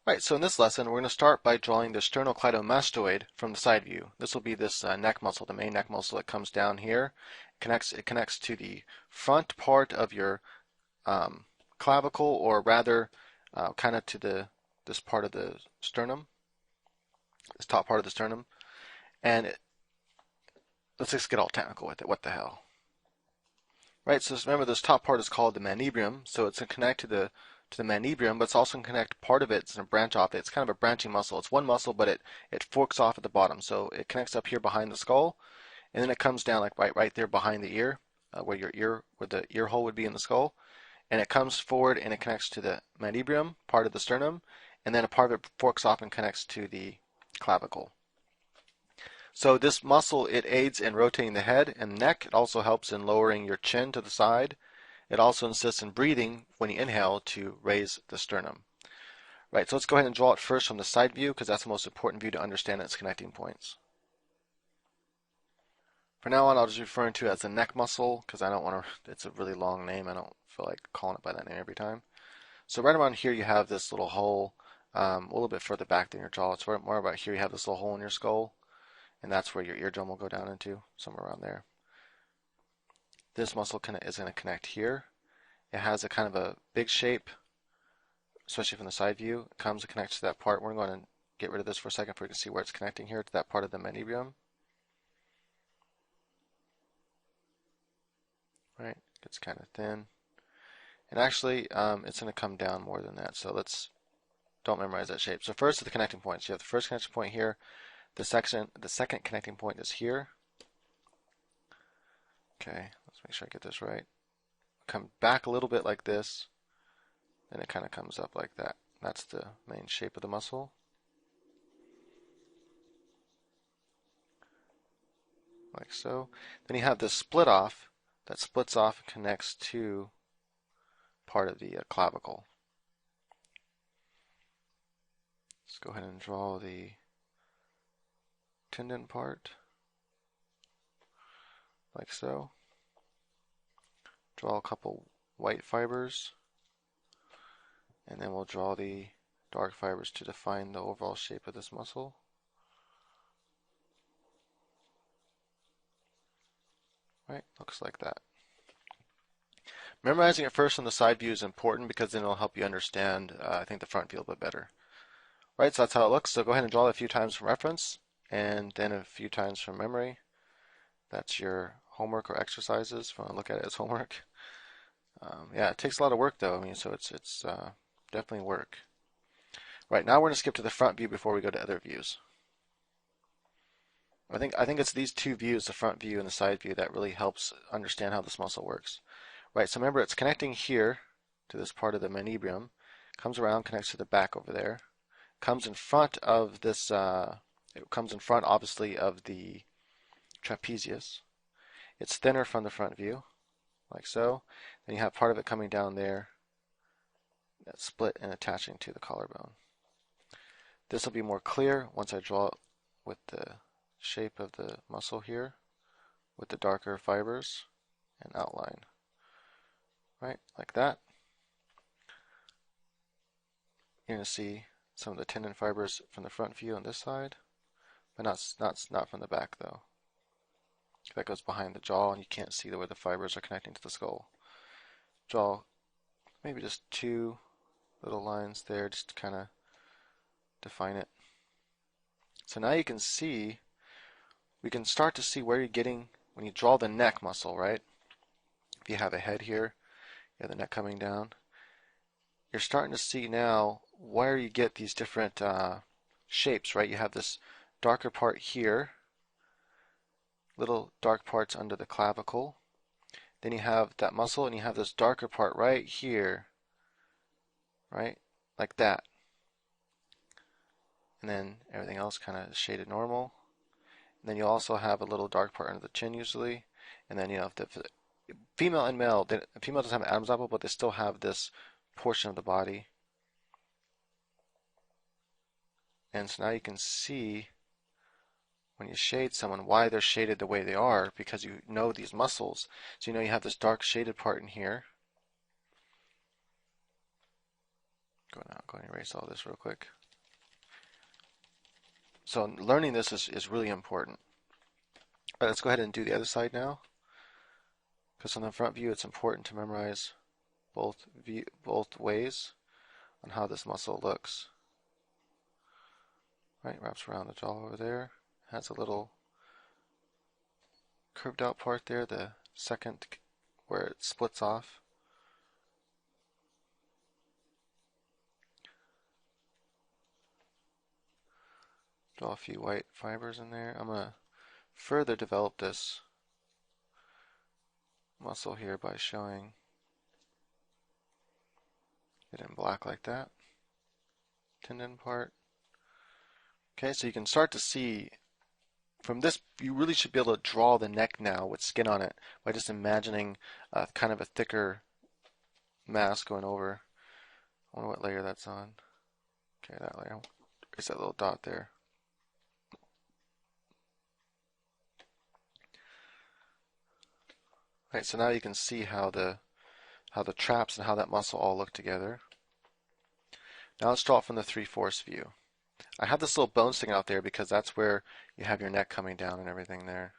Right, so in this lesson, we're going to start by drawing the sternocleidomastoid from the side view. This will be this neck muscle, the main neck muscle that comes down here. It connects to the front part of your clavicle, or rather, kind of to this part of the sternum, this top part of the sternum. And let's just get all technical with it. What the hell? Right, so remember this top part is called the manubrium, so it's going to connect to the manubrium, but it's also going to connect part of it, it's going to branch off it. It's kind of a branching muscle. It's one muscle, but it forks off at the bottom. So it connects up here behind the skull, and then it comes down like right there behind the ear, where the ear hole would be in the skull, and it comes forward and it connects to the manubrium, part of the sternum, and then a part of it forks off and connects to the clavicle. So this muscle, it aids in rotating the head and neck. It also helps in lowering your chin to the side. It also assists in breathing when you inhale to raise the sternum. Right, so let's go ahead and draw it first from the side view because that's the most important view to understand its connecting points. For now on, I'll just refer to it as the neck muscle because I don't want to, it's a really long name. I don't feel like calling it by that name every time. So right around here you have this little hole, a little bit further back than your jaw. It's more about here you have this little hole in your skull, and that's where your eardrum will go down into, somewhere around there. This muscle is going to connect here. It has a kind of a big shape, especially from the side view. It comes and connects to that part. We're going to get rid of this for a second so we can see where it's connecting here to that part of the manubrium. Right, it's kind of thin. And actually, it's going to come down more than that. So don't memorize that shape. So first are the connecting points. You have the first connection point here. The second connecting point is here. Okay, let's make sure I get this right. Come back a little bit like this, and it kind of comes up like that. That's the main shape of the muscle. Like so. Then you have this split off that splits off and connects to part of the clavicle. Let's go ahead and draw the tendon part, like so. Draw a couple white fibers, and then we'll draw the dark fibers to define the overall shape of this muscle. Right, looks like that. Memorizing it first on the side view is important because then it'll help you understand, I think, the front view a bit better. Right, so that's how it looks. So go ahead and draw it a few times from reference, and then a few times from memory. That's your homework or exercises if you want to look at it as homework. Yeah, it takes a lot of work though. I mean, so it's definitely work. Right, now we're going to skip to the front view before we go to other views. I think it's these two views, the front view and the side view, that really helps understand how this muscle works. Right, so remember it's connecting here to this part of the manubrium, comes around, connects to the back over there, comes in front of this, it comes in front obviously of the trapezius. It's thinner from the front view, like so. Then you have part of it coming down there, that's split and attaching to the collarbone. This will be more clear once I draw it with the shape of the muscle here, with the darker fibers and outline. Right, like that. You're going to see some of the tendon fibers from the front view on this side, but not from the back though. That goes behind the jaw, and you can't see where the fibers are connecting to the skull. Draw maybe just two little lines there just to kind of define it. So now you can see, we can start to see where you're getting when you draw the neck muscle, right? If you have a head here, you have the neck coming down. You're starting to see now where you get these different shapes, right? You have this darker part here, little dark parts under the clavicle. Then you have that muscle, and you have this darker part right here, right? Like that. And then everything else kind of shaded normal. And then you also have a little dark part under the chin usually. And then you have the female and male. Female doesn't have an Adam's apple, but they still have this portion of the body. And so now you can see when you shade someone why they're shaded the way they are, because you know these muscles. So you know you have this dark shaded part in here. Go and erase all this real quick. So learning this is really important. But let's go ahead and do the other side now. Because on the front view, it's important to memorize both ways on how this muscle looks. Right, wraps around the jaw over there. Has a little curved out part there, the second where it splits off. Draw a few white fibers in there. I'm going to further develop this muscle here by showing it in black like that. Tendon part. Okay, so you can start to see from this, you really should be able to draw the neck now with skin on it by just imagining kind of a thicker mass going over. I wonder what layer that's on. Okay, that layer. There's that little dot there. Right, so now you can see how the traps and how that muscle all look together. Now let's draw it from the 3/4 view. I have this little bone sticking out there because that's where you have your neck coming down and everything there.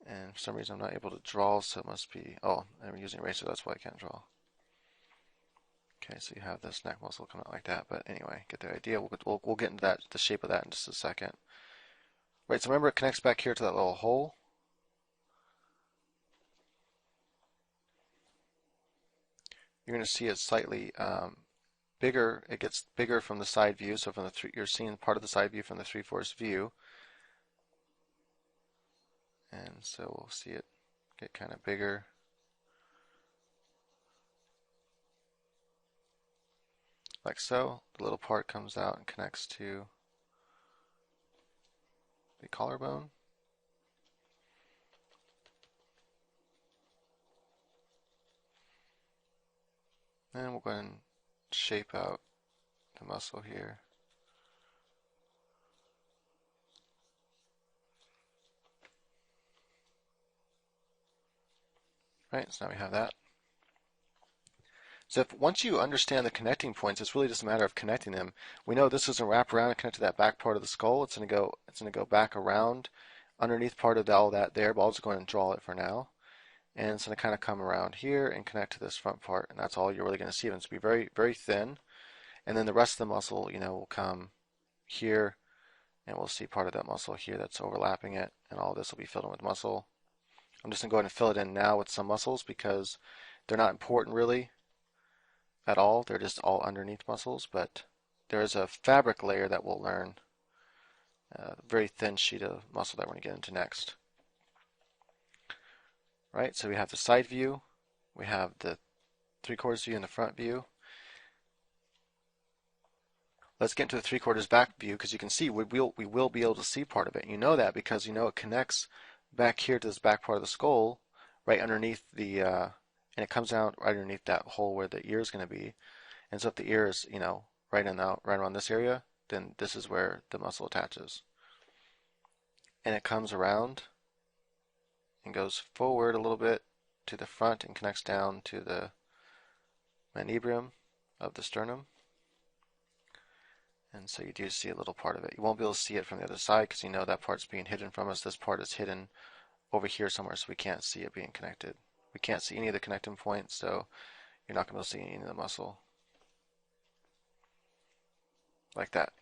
And for some reason I'm not able to draw, so it must be, oh, I'm using eraser, that's why I can't draw. Okay, so you have this neck muscle coming out like that, but anyway, get the idea. We'll get into that, the shape of that in just a second. Right, so remember it connects back here to that little hole. You're going to see it slightly bigger. It gets bigger from the side view. So from the you're seeing part of the side view from the 3/4 view, and so we'll see it get kind of bigger. Like so. The little part comes out and connects to the collarbone. And we'll go ahead and shape out the muscle here. Right, so now we have that. So once you understand the connecting points, it's really just a matter of connecting them. We know this is going to wrap around and connect to that back part of the skull. It's going to go back around underneath part of all that there, but I'll just go ahead and draw it for now. And it's going to kind of come around here and connect to this front part, and that's all you're really going to see. It's going to be very, very thin. And then the rest of the muscle, will come here, and we'll see part of that muscle here that's overlapping it, and all this will be filled in with muscle. I'm just going to go ahead and fill it in now with some muscles because they're not important really at all. They're just all underneath muscles, but there is a fabric layer that we'll learn, a very thin sheet of muscle that we're going to get into next. Right, so we have the side view, we have the 3/4 view and the front view. Let's get into the 3/4 back view because you can see we will be able to see part of it. You know that because it connects back here to this back part of the skull, right underneath the, and it comes out right underneath that hole where the ear is going to be. And so if the ear is, right around this area, then this is where the muscle attaches. And it comes around and goes forward a little bit to the front and connects down to the manubrium of the sternum. And so you do see a little part of it. You won't be able to see it from the other side because that part's being hidden from us. This part is hidden over here somewhere, so we can't see it being connected. We can't see any of the connecting points, so you're not going to be able to see any of the muscle. Like that.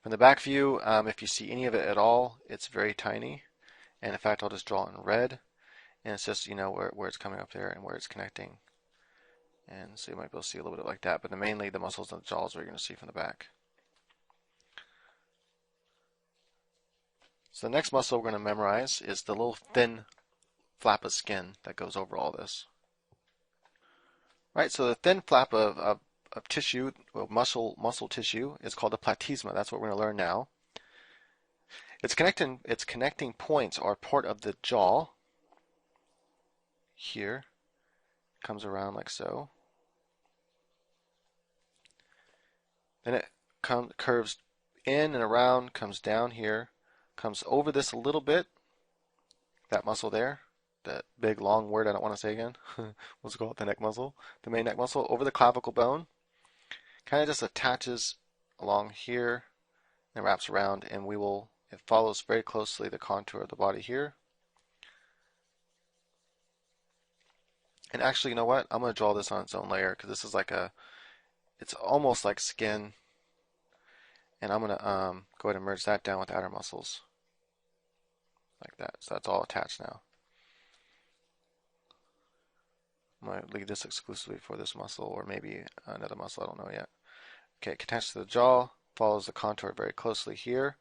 From the back view, if you see any of it at all, it's very tiny. And in fact, I'll just draw it in red. And it's just, where it's coming up there and where it's connecting. And so you might be able to see a little bit like that. But mainly the muscles and the jaws are you're going to see from the back. So the next muscle we're going to memorize is the little thin flap of skin that goes over all this. Right, so the thin flap of tissue, muscle tissue, is called the platysma. That's what we're going to learn now. Its connecting points are part of the jaw. Here, comes around like so. Then it curves in and around, comes down here, comes over this a little bit, that muscle there, that big long word I don't want to say again. Let's call it the neck muscle. The main neck muscle over the clavicle bone. Kind of just attaches along here and wraps around, and it follows very closely the contour of the body here. And actually, you know what? I'm going to draw this on its own layer because this is it's almost like skin. And I'm going to go ahead and merge that down with the outer muscles. Like that. So that's all attached now. I'm going to leave this exclusively for this muscle, or maybe another muscle, I don't know yet. Okay, it connects to the jaw, follows the contour very closely here,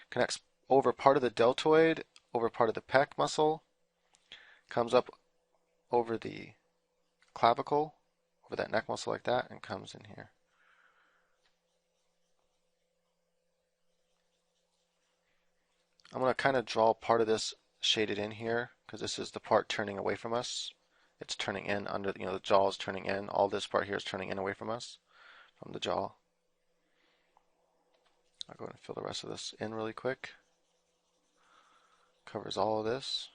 connects over part of the deltoid, over part of the pec muscle, comes up over the clavicle, over that neck muscle like that, and comes in here. I'm going to kind of draw part of this shaded in here, because this is the part turning away from us. It's turning in under, the jaw is turning in. All this part here is turning in away from us, from the jaw. I'll go ahead and fill the rest of this in really quick. Covers all of this.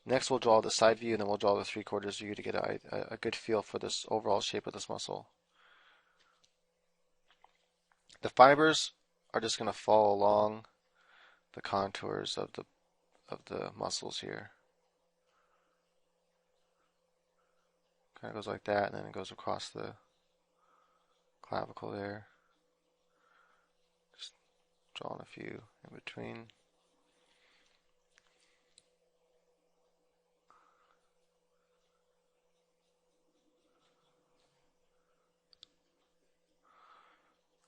Next we'll draw the side view, and then we'll draw the 3/4 view to get a good feel for this overall shape of this muscle. The fibers are just going to follow along the contours of the muscles here. Kind of goes like that, and then it goes across the clavicle there. Just drawing a few in between.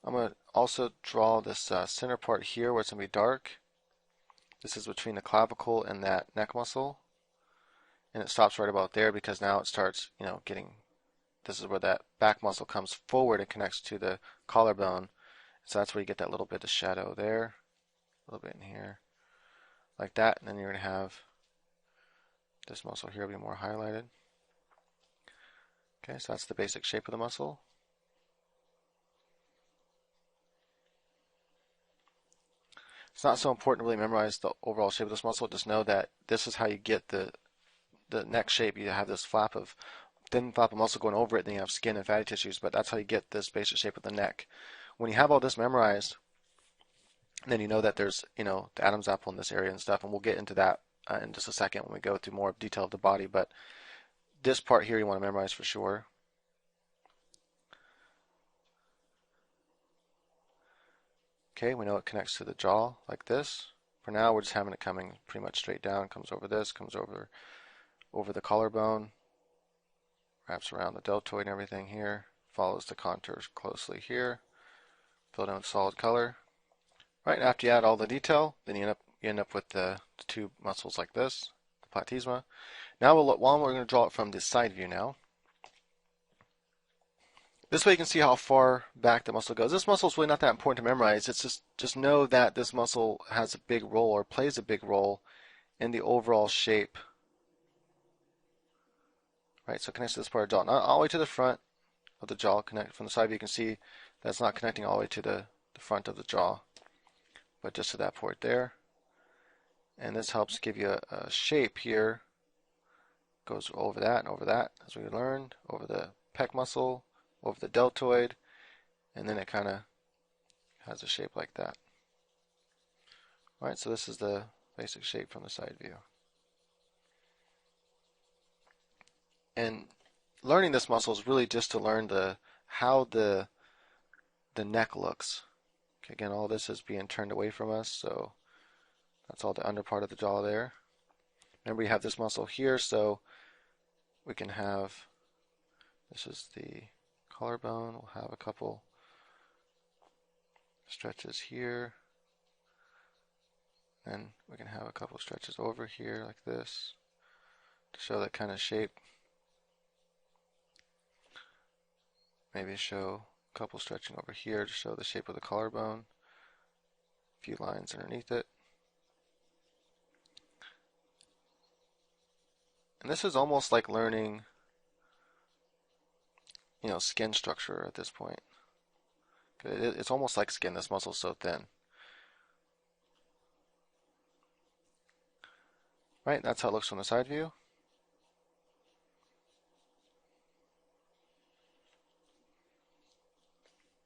I'm going to also draw this center part here where it's going to be dark. This is between the clavicle and that neck muscle. And it stops right about there because now it starts, this is where that back muscle comes forward and connects to the collarbone. So that's where you get that little bit of shadow there, a little bit in here, like that. And then you're going to have this muscle here be more highlighted. Okay, so that's the basic shape of the muscle. It's not so important to really memorize the overall shape of this muscle. Just know that this is how you get the neck shape. You have this thin flap of muscle going over it, then you have skin and fatty tissues, but that's how you get this basic shape of the neck. When you have all this memorized, then you know that there's, the Adam's apple in this area and stuff, and we'll get into that in just a second when we go through more detail of the body, but this part here you want to memorize for sure. Okay, we know it connects to the jaw like this. For now, we're just having it coming pretty much straight down. Comes over this, comes over the collarbone, wraps around the deltoid and everything here, follows the contours closely here, filled in with solid color. Right, after you add all the detail, then you end up with the two muscles like this, the platysma. Now we're going to draw it from the side view now. This way you can see how far back the muscle goes. This muscle is really not that important to memorize. It's just know that this muscle has a big role, or plays a big role, in the overall shape. Right, so it connects to this part of the jaw. Not all the way to the front of the jaw. Connect from the side view. You can see that it's not connecting all the way to the front of the jaw, but just to that point there. And this helps give you a shape here. Goes over that and over that, as we learned, over the pec muscle, over the deltoid, and then it kind of has a shape like that. Alright, so this is the basic shape from the side view. And learning this muscle is really just to learn how the neck looks. Okay, again, all this is being turned away from us, so that's all the under part of the jaw there. Remember, you have this muscle here, so we can have, this is the collarbone. We'll have a couple stretches here, and we can have a couple stretches over here like this to show that kind of shape. Maybe show a couple stretching over here to show the shape of the collarbone, a few lines underneath it. And this is almost like learning, skin structure at this point. It's almost like skin. This muscle is so thin. Right, that's how it looks from the side view.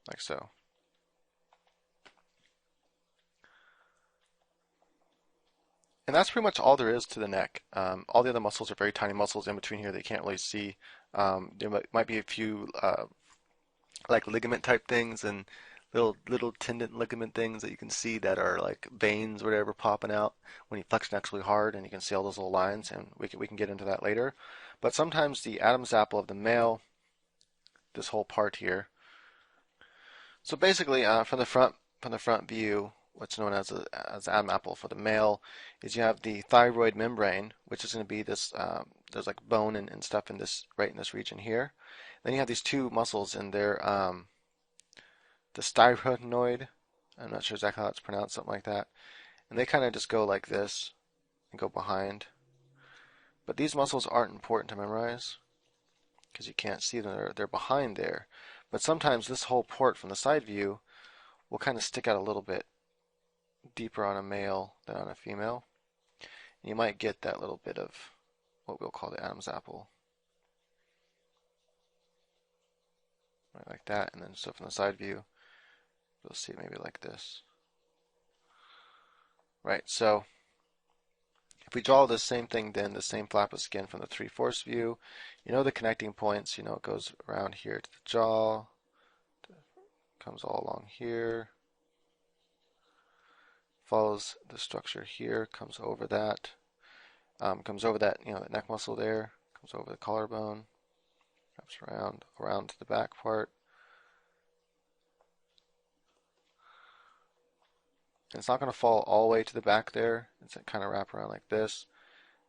Like so. And that's pretty much all there is to the neck. All the other muscles are very tiny muscles in between here that you can't really see. There might be a few like ligament type things and little tendon ligament things that you can see that are like veins or whatever popping out when you flex neck really hard, and you can see all those little lines, and we can get into that later. But sometimes the Adam's apple of the male, this whole part here. So basically, from the front view, what's known as Adam apple for the male is you have the thyroid membrane, which is going to be this. There's like bone and stuff in this right in this region here. Then you have these two muscles in there, the styronoid. I'm not sure exactly how it's pronounced, something like that. And they kind of just go like this and go behind. But these muscles aren't important to memorize because you can't see them. They're behind there. But sometimes this whole port from the side view will kind of stick out a little bit deeper on a male than on a female. And you might get that little bit of what we'll call the Adam's apple. Right, like that. And then so from the side view, you'll see it maybe like this. Right, so if we draw the same thing then, the same flap of skin from the 3/4 view, you know the connecting points, you know it goes around here to the jaw, comes all along here, follows the structure here, comes over that, you know, the neck muscle there, comes over the collarbone, wraps around to the back part. And it's not going to fall all the way to the back there. It's going to kind of wrap around like this.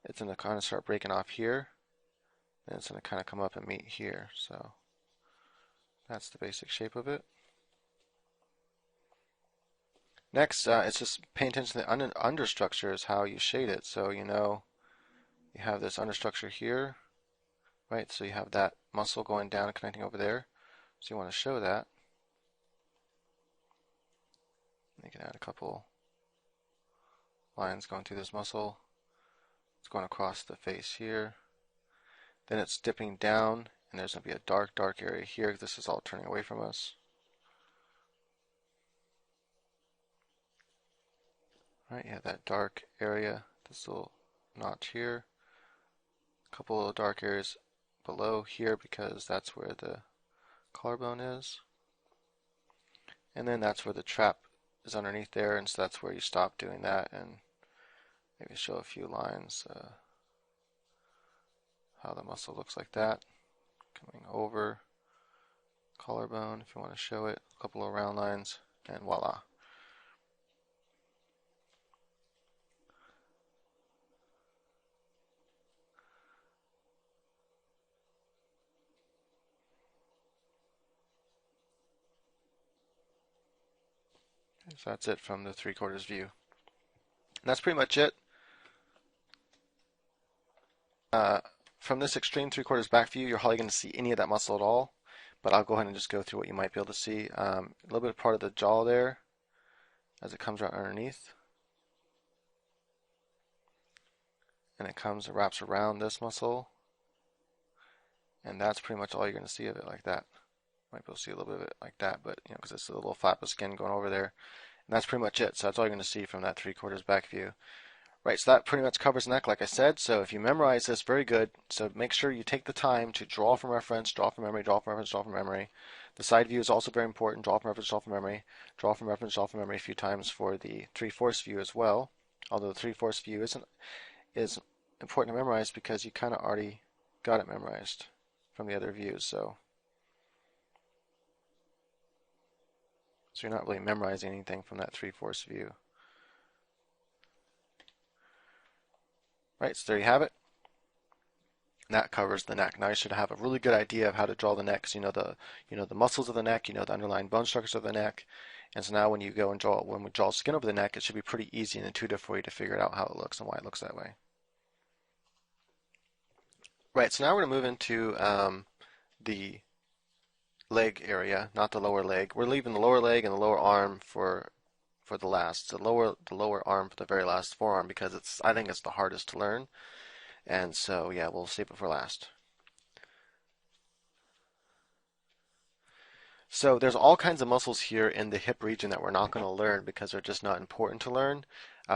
It's going to kind of start breaking off here. And it's going to kind of come up and meet here. So that's the basic shape of it. Next, it's just paying attention to the understructure is how you shade it. So you know you have this understructure here, right? So you have that muscle going down and connecting over there. So you want to show that. You can add a couple lines going through this muscle. It's going across the face here. Then it's dipping down, and there's going to be a dark area here. This is all turning away from us. All right, you have that dark area, this little notch here. A couple of dark areas below here because that's where the collarbone is. And then that's where the trap is underneath there, and so that's where you stop doing that, and maybe show a few lines how the muscle looks like that, coming over collarbone if you want to show it, a couple of round lines, and voila. So that's it from the 3/4 view. And that's pretty much it. From this extreme 3/4 back view, you're hardly going to see any of that muscle at all. But I'll go ahead and just go through what you might be able to see. A little bit of part of the jaw there as it comes right underneath. And it wraps around this muscle. And that's pretty much all you're going to see of it like that. Might be able to see a little bit of it like that, but you know, because it's a little flap of skin going over there. And that's pretty much it. So that's all you're going to see from that 3/4 back view. Right, so that pretty much covers the neck, like I said. So if you memorize this, very good. So make sure you take the time to draw from reference, draw from memory, draw from reference, draw from memory. The side view is also very important. Draw from reference, draw from memory, draw from reference, draw from memory a few times for the 3/4 view as well. Although the 3/4 view is important to memorize because you kind of already got it memorized from the other views. So you're not really memorizing anything from that 3/4 view. Right, so there you have it. And that covers the neck. Now you should have a really good idea of how to draw the neck, because you know the muscles of the neck, you know the underlying bone structures of the neck. And so now when you go and when we draw skin over the neck, it should be pretty easy and intuitive for you to figure out how it looks and why it looks that way. Right, so now we're going to move into the leg area, not the lower leg. We're leaving the lower leg and the lower arm for for the last, the lower arm for the very last forearm because I think it's the hardest to learn. And so yeah, we'll save it for last. So there's all kinds of muscles here in the hip region that we're not going to learn because they're just not important to learn,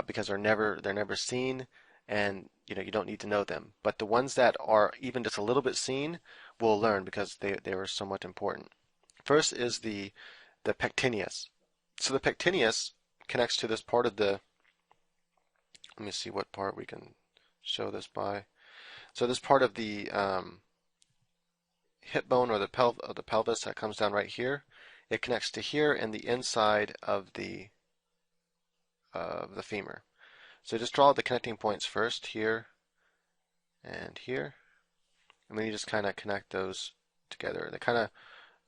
because they're never seen, and you don't need to know them. But the ones that are even just a little bit seen, we'll learn because they were somewhat important. First is the pectineus. So the pectineus connects to this part of the. Let me see what part we can show this by. So this part of the hip bone or the pelvis that comes down right here, it connects to here and the inside of the femur. So just draw the connecting points first, here and here, and then you just kind of connect those together. It kind of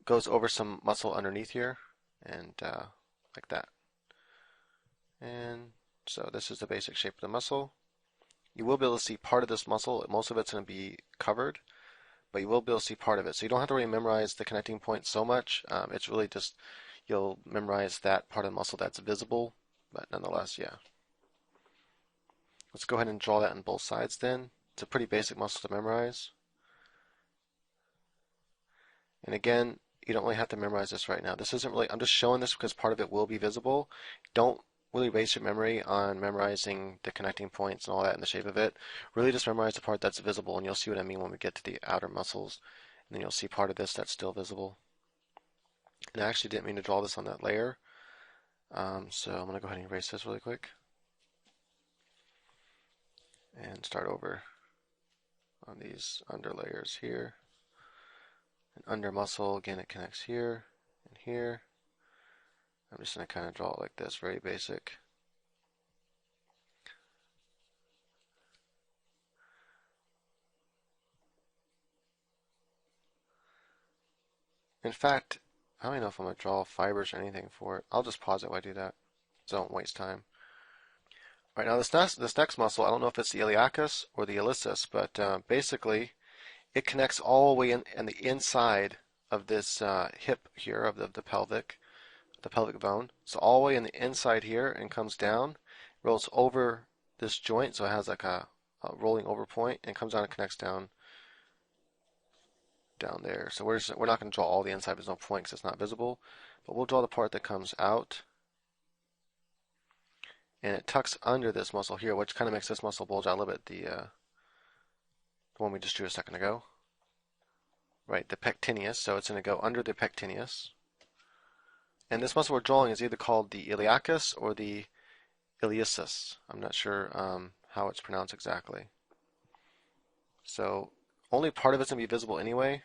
goes over some muscle underneath here, and like that. And so this is the basic shape of the muscle. You will be able to see part of this muscle. Most of it's going to be covered, but you will be able to see part of it. So you don't have to really memorize the connecting points so much. It's really just you'll memorize that part of the muscle that's visible, but nonetheless, yeah. Let's go ahead and draw that on both sides then. It's a pretty basic muscle to memorize. And again, you don't really have to memorize this right now. This isn't really, I'm just showing this because part of it will be visible. Don't really waste your memory on memorizing the connecting points and all that in the shape of it. Really just memorize the part that's visible, and you'll see what I mean when we get to the outer muscles. And then you'll see part of this that's still visible. And I actually didn't mean to draw this on that layer. So I'm going to go ahead and erase this really quick. And start over on these under layers here. And under muscle, again, it connects here and here. I'm just going to kind of draw it like this, very basic. In fact, I don't even know if I'm going to draw fibers or anything for it. I'll just pause it while I do that, so I don't waste time. All right, now this next muscle, I don't know if it's the iliacus or the ilicis, but basically it connects all the way in the inside of this hip here of the pelvic bone. So all the way in the inside here and comes down, rolls over this joint, so it has like a rolling over point, and comes down and connects down there. So we're not going to draw all the inside. There's no point because it's not visible, but we'll draw the part that comes out, and it tucks under this muscle here, which kind of makes this muscle bulge out a little bit. The one we just drew a second ago, right? The pectineus. So it's going to go under the pectineus. And this muscle we're drawing is either called the iliacus or the iliacus. I'm not sure how it's pronounced exactly. So only part of it's going to be visible anyway.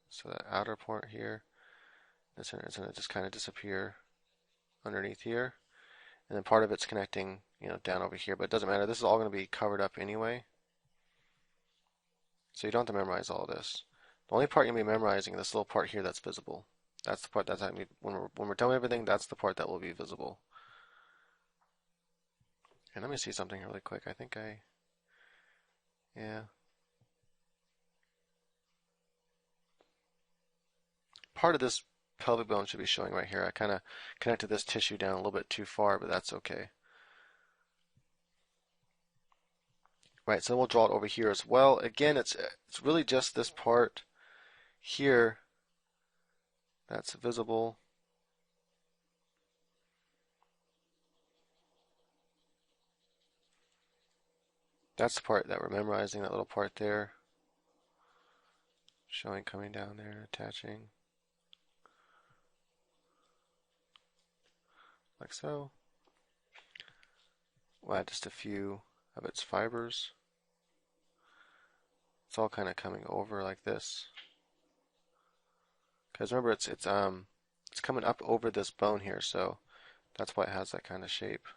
So that outer part here, it's going to just kind of disappear underneath here. And then part of it's connecting, down over here. But it doesn't matter. This is all going to be covered up anyway. So you don't have to memorize all this. The only part you'll be memorizing is this little part here that's visible. That's the part that's when we're done with everything, that's the part that will be visible. And let me see something really quick. I think yeah. Part of this pelvic bone should be showing right here. I kind of connected this tissue down a little bit too far, but that's okay. Right, so we'll draw it over here as well. Again, it's really just this part here that's visible. That's the part that we're memorizing, that little part there. Showing coming down there, attaching. Like so. We'll add just a few of its fibers. It's all kind of coming over like this. Because remember, it's coming up over this bone here, so that's why it has that kind of shape.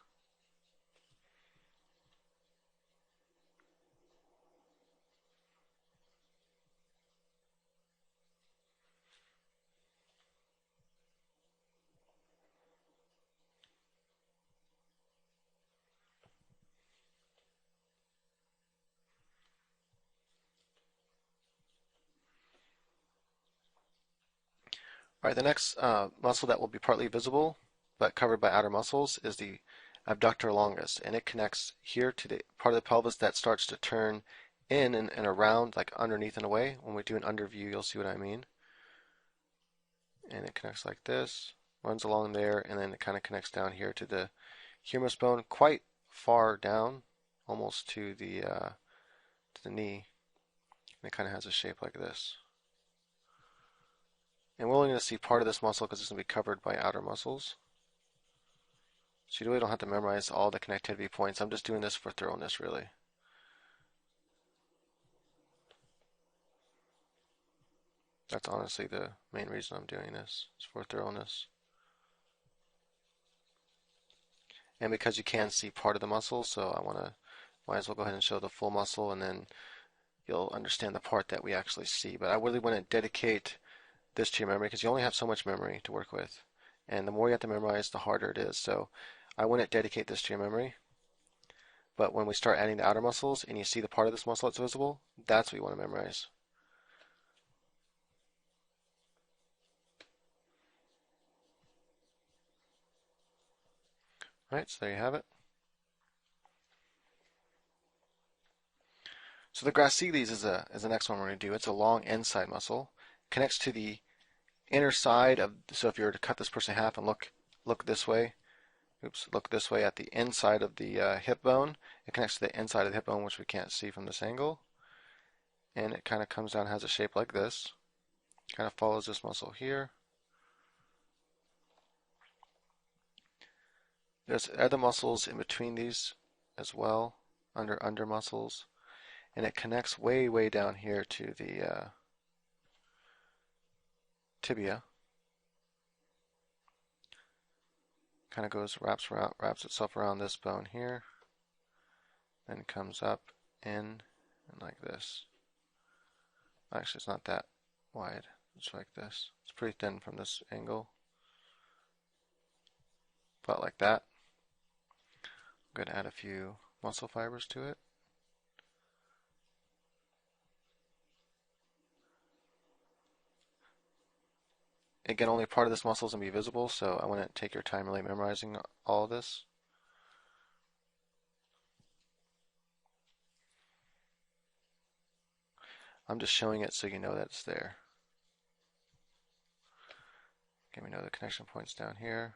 All right, the next muscle that will be partly visible but covered by outer muscles is the abductor longus, and it connects here to the part of the pelvis that starts to turn in and around, like underneath and away. When we do an under view, you'll see what I mean. And it connects like this, runs along there, and then it kind of connects down here to the humerus bone, quite far down, almost to the knee. And it kind of has a shape like this. And we're only going to see part of this muscle because it's going to be covered by outer muscles. So you really don't have to memorize all the connectivity points. I'm just doing this for thoroughness, really. That's honestly the main reason I'm doing this, is for thoroughness. And because you can see part of the muscle, so might as well go ahead and show the full muscle, and then you'll understand the part that we actually see. But I really want to dedicate this to your memory because you only have so much memory to work with. And the more you have to memorize, the harder it is. So I want to dedicate this to your memory. But when we start adding the outer muscles and you see the part of this muscle that's visible, that's what you want to memorize. All right, so there you have it. So the gracilis is the next one we're going to do. It's a long inside muscle. Connects to the inner side of, so if you were to cut this person in half and look this way, look this way at the inside of the hip bone, it connects to the inside of the hip bone, which we can't see from this angle. And it kind of comes down, has a shape like this. Kind of follows this muscle here. There's other muscles in between these as well, under muscles. And it connects way down here to the tibia. Kind of wraps itself around this bone here, then comes up in and like this. Actually, it's not that wide. It's like this. It's pretty thin from this angle. About like that. I'm going to add a few muscle fibers to it. Again, only part of this muscle is going to be visible, so I want to take your time really memorizing all of this. I'm just showing it so you know that it's there. Okay, we know the connection points down here.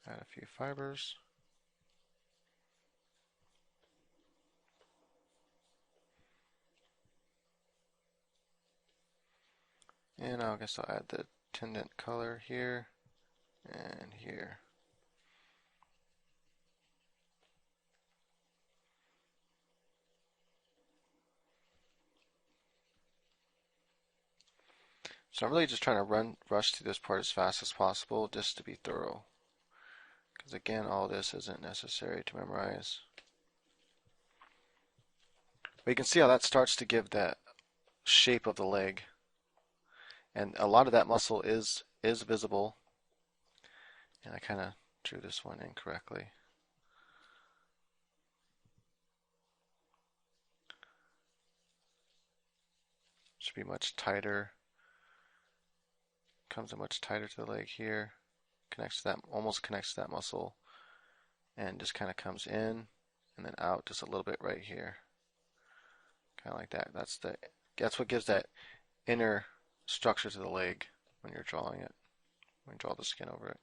Add a few fibers. And I guess I'll add the tendon color here and here. So I'm really just trying to rush through this part as fast as possible just to be thorough. Because again, all this isn't necessary to memorize. But you can see how that starts to give that shape of the leg. And a lot of that muscle is visible. And I kind of drew this one incorrectly. Should be much tighter. Comes in much tighter to the leg here. Connects to that, almost connects to that muscle. And just kind of comes in and then out just a little bit right here. Kind of like that. That's what gives that inner structure to the leg when you're drawing it. When you draw the skin over it.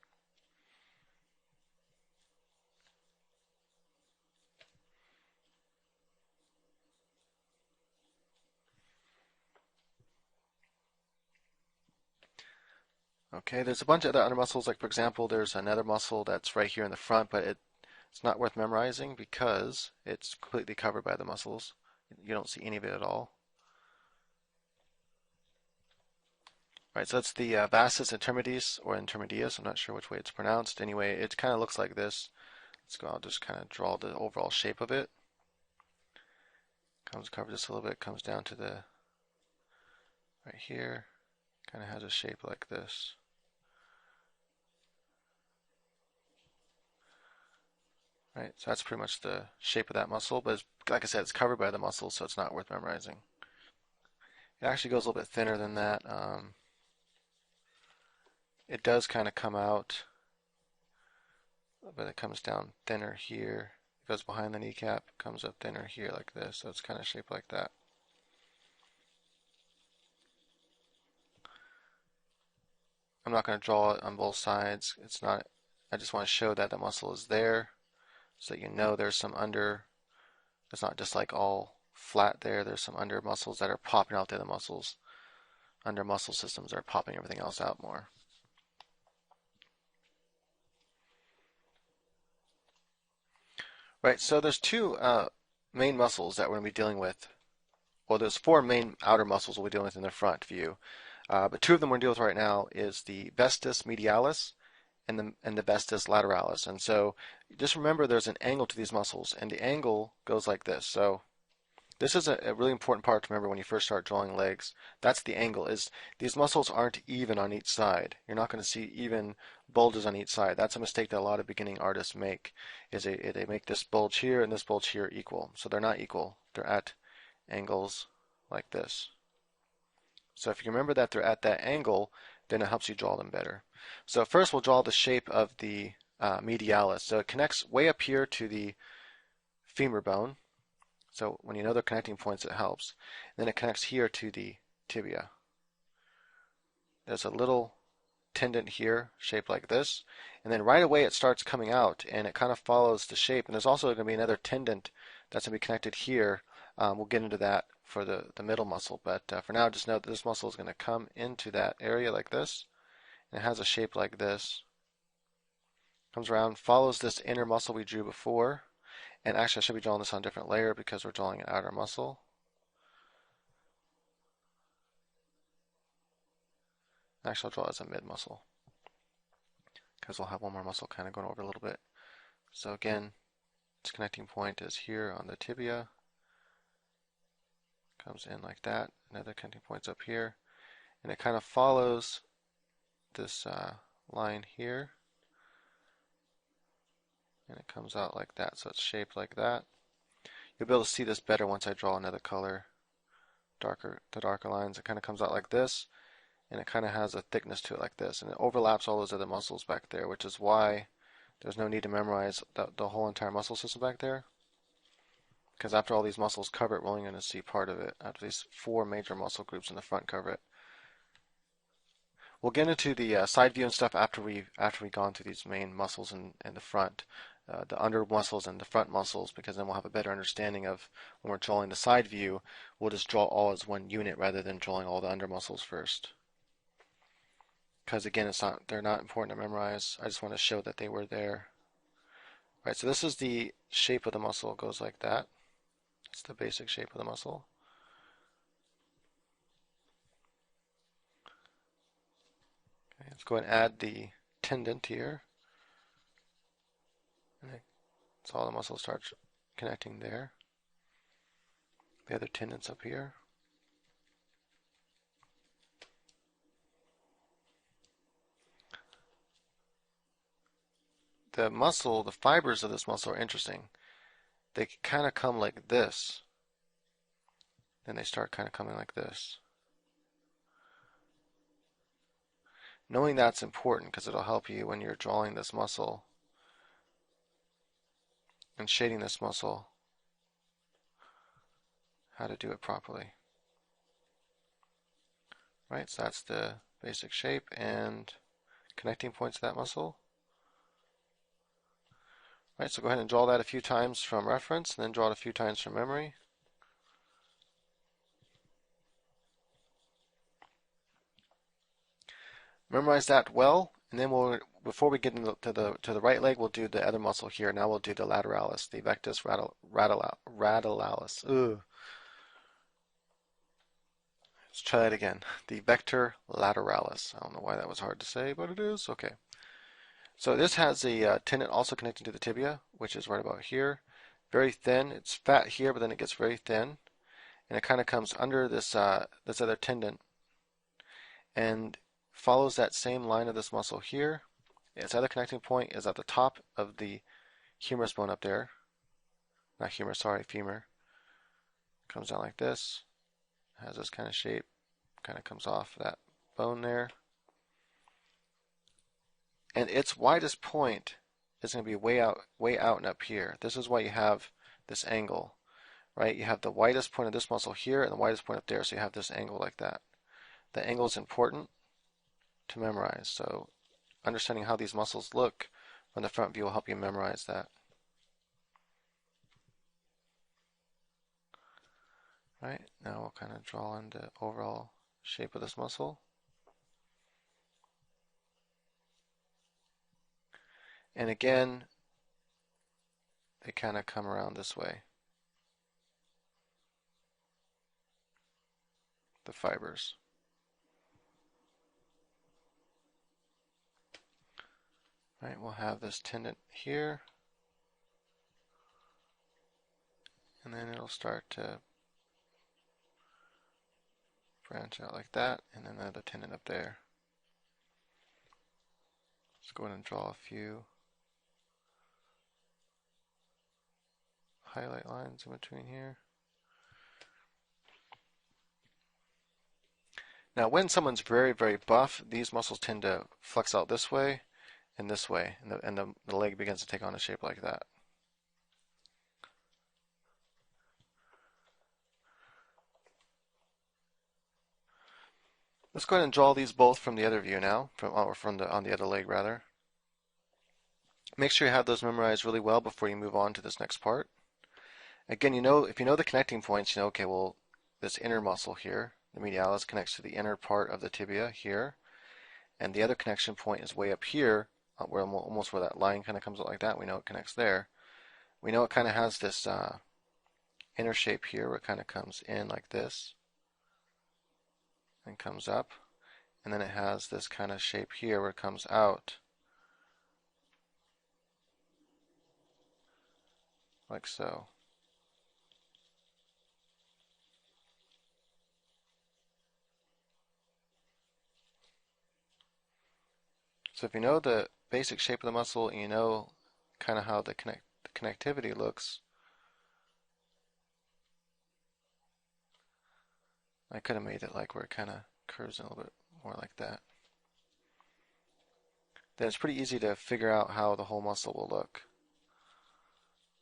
Okay, there's a bunch of other under muscles, like for example, there's another muscle that's right here in the front, but it's not worth memorizing because it's completely covered by the muscles. You don't see any of it at all. All right, so that's the vastus intermedius or intermedius. I'm not sure which way it's pronounced. Anyway, it kind of looks like this. Let's go. I'll just kind of draw the overall shape of it. Cover just a little bit. Comes down to the right here. Kind of has a shape like this. Right, so that's pretty much the shape of that muscle, but it's, like I said, it's covered by the muscle, so it's not worth memorizing. It actually goes a little bit thinner than that. It does kind of come out, but it comes down thinner here. It goes behind the kneecap, comes up thinner here like this, so it's kind of shaped like that. I'm not going to draw it on both sides. It's not, I just want to show that the muscle is there so that you know there's some under, it's not just like all flat there. There's some under muscles that are popping out the other muscles. Under muscle systems are popping everything else out more. Right, so there's two main muscles that we're going to be dealing with. Well, there's four main outer muscles we'll be dealing with in the front view. But two of them we're dealing with right now is the vestis medialis and the vestis lateralis. And so just remember there's an angle to these muscles, and the angle goes like this. So this is a really important part to remember when you first start drawing legs. That's the angle, is these muscles aren't even on each side. You're not going to see even bulges on each side. That's a mistake that a lot of beginning artists make, is they make this bulge here and this bulge here equal. So they're not equal. They're at angles like this. So if you remember that they're at that angle, then it helps you draw them better. So first we'll draw the shape of the medialis. So it connects way up here to the femur bone. So when you know the connecting points, it helps. And then it connects here to the tibia. There's a little tendon here shaped like this. And then right away it starts coming out, and it kind of follows the shape. And there's also going to be another tendon that's going to be connected here. We'll get into that for the middle muscle, but for now just note that this muscle is going to come into that area like this, and it has a shape like this. Comes around, follows this inner muscle we drew before, and actually I should be drawing this on a different layer because we're drawing an outer muscle. Actually I'll draw it as a mid muscle because we'll have one more muscle kind of going over a little bit. So again, its connecting point is here on the tibia. Comes in like that. Another connecting point's up here, and it kind of follows this line here, and it comes out like that. So it's shaped like that. You'll be able to see this better once I draw another color, the darker lines. It kind of comes out like this, and it kind of has a thickness to it like this, and it overlaps all those other muscles back there, which is why there's no need to memorize the whole entire muscle system back there. Because after all these muscles cover it, we're only going to see part of it. After these four major muscle groups in the front cover it. We'll get into the side view and stuff after we've gone through these main muscles in the front, the under muscles and the front muscles, because then we'll have a better understanding of when we're drawing the side view. We'll just draw all as one unit rather than drawing all the under muscles first. Because again, they're not important to memorize. I just want to show that they were there. Right. So this is the shape of the muscle. It goes like that. It's the basic shape of the muscle. Okay, let's go ahead and add the tendon here. So all the muscles start connecting there. The other tendons up here. The muscle, the fibers of this muscle are interesting. They kind of come like this. Then they start kind of coming like this. Knowing that's important because it'll help you when you're drawing this muscle and shading this muscle, how to do it properly. Right, so that's the basic shape and connecting points of that muscle. Right, so go ahead and draw that a few times from reference, and then draw it a few times from memory. Memorize that well, and then before we get into the right leg, we'll do the other muscle here. Now we'll do the lateralis, the vestis radialis. Ugh. Let's try that again. The vector lateralis. I don't know why that was hard to say, but it is. Okay. So this has a tendon also connecting to the tibia, which is right about here. Very thin. It's fat here, but then it gets very thin, and it kind of comes under this this other tendon, and follows that same line of this muscle here. Its other connecting point is at the top of the humerus bone up there. Not humerus, sorry, femur. Comes down like this. Has this kind of shape. Kind of comes off that bone there. And its widest point is going to be way out and up here. This is why you have this angle, right? You have the widest point of this muscle here and the widest point up there, so you have this angle like that. The angle is important to memorize, so understanding how these muscles look from the front view will help you memorize that. Right, now we'll kind of draw in the overall shape of this muscle. And again, they kind of come around this way. The fibers. Right, we'll have this tendon here. And then it'll start to branch out like that, and then another tendon up there. Let's go ahead and draw a few highlight lines in between here. Now when someone's very, very buff, these muscles tend to flex out this way, and the leg begins to take on a shape like that. Let's go ahead and draw these both from the other view now, on the other leg rather. Make sure you have those memorized really well before you move on to this next part. Again, if you know the connecting points, okay, well, this inner muscle here, the medialis, connects to the inner part of the tibia here, and the other connection point is way up here, almost where that line kind of comes out like that. We know it connects there. We know it kind of has this inner shape here where it kind of comes in like this and comes up, and then it has this kind of shape here where it comes out like so. So if you know the basic shape of the muscle and you know kind of how the connectivity looks, I could have made it like where it kind of curves in a little bit more like that. Then it's pretty easy to figure out how the whole muscle will look.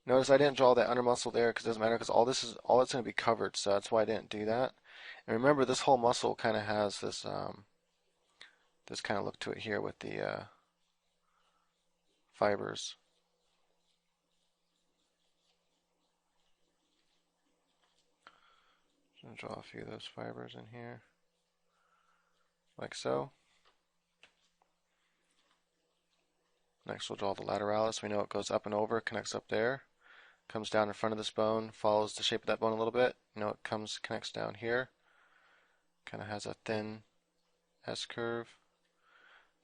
Notice I didn't draw that under muscle there because it doesn't matter, because all it's going to be covered, so that's why I didn't do that. And remember, this whole muscle kind of has this this kind of look to it here with the fibers. I'll draw a few of those fibers in here, like so. Next we'll draw the lateralis. We know it goes up and over, connects up there, comes down in front of this bone, follows the shape of that bone a little bit. It connects down here, kind of has a thin S-curve,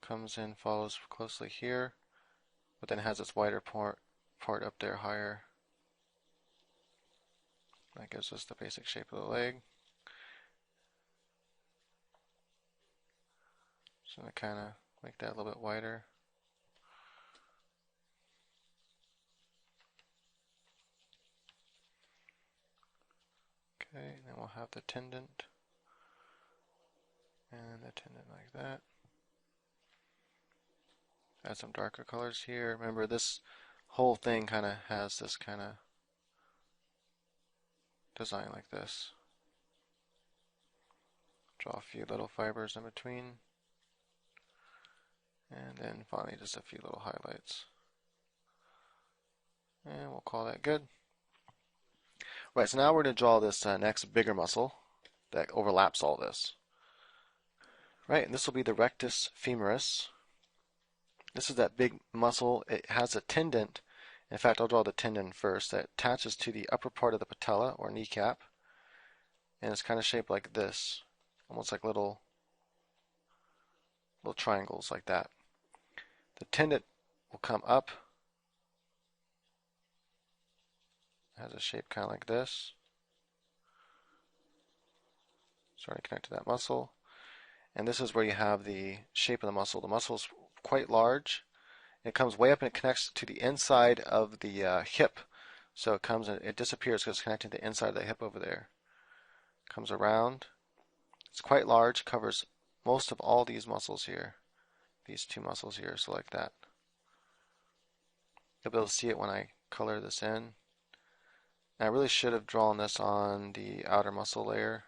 comes in, follows closely here, but then has its wider part up there higher. That gives us the basic shape of the leg. So I'm going to kind of make that a little bit wider. Okay, then we'll have the tendon, and the tendon like that. Add some darker colors here. Remember, this whole thing kind of has this kind of design like this. Draw a few little fibers in between, and then finally just a few little highlights. And we'll call that good. Right, so now we're going to draw this next bigger muscle that overlaps all this. Right, and this will be the rectus femoris. This is that big muscle. It has a tendon. In fact, I'll draw the tendon first, that attaches to the upper part of the patella or kneecap, and it's kind of shaped like this, almost like little triangles like that. The tendon will come up, has a shape kind of like this, starting to connect to that muscle, and this is where you have the shape of the muscle. The muscle is quite large. It comes way up and it connects to the inside of the hip. So it comes and it disappears because it's connecting to the inside of the hip over there. Comes around. It's quite large, covers most of all these muscles here. These two muscles here, so like that. You'll be able to see it when I color this in. And I really should have drawn this on the outer muscle layer.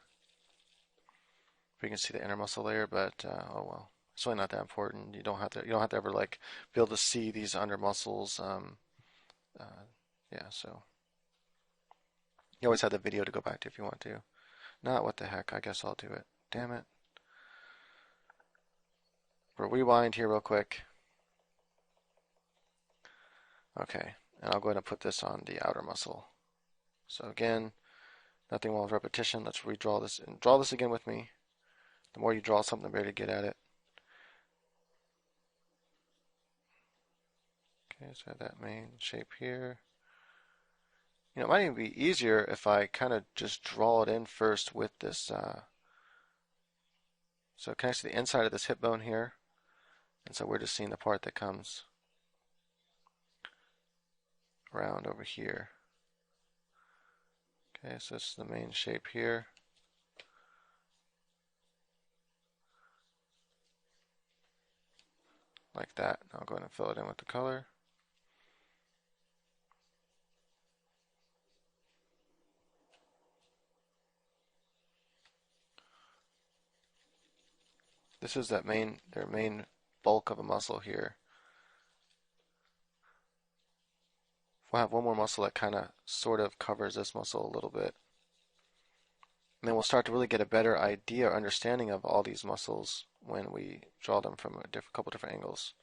You can see the inner muscle layer, but oh well. It's really not that important. You don't have to ever like be able to see these under muscles. Yeah, so you always have the video to go back to if you want to. Not what the heck, I guess I'll do it. Damn it. We'll rewind here real quick. Okay, and I'll go ahead and put this on the outer muscle. So again, nothing wrong with repetition. Let's redraw this and draw this again with me. The more you draw something, the better you get at it. Okay, so I have that main shape here. You know, it might even be easier if I kind of just draw it in first with this. So it connects to the inside of this hip bone here. And so we're just seeing the part that comes around over here. Okay, so this is the main shape here. Like that. I'll go ahead and fill it in with the color. This is their main bulk of a muscle here. We'll have one more muscle that kind of sort of covers this muscle a little bit. And then we'll start to really get a better idea or understanding of all these muscles when we draw them from a couple different angles.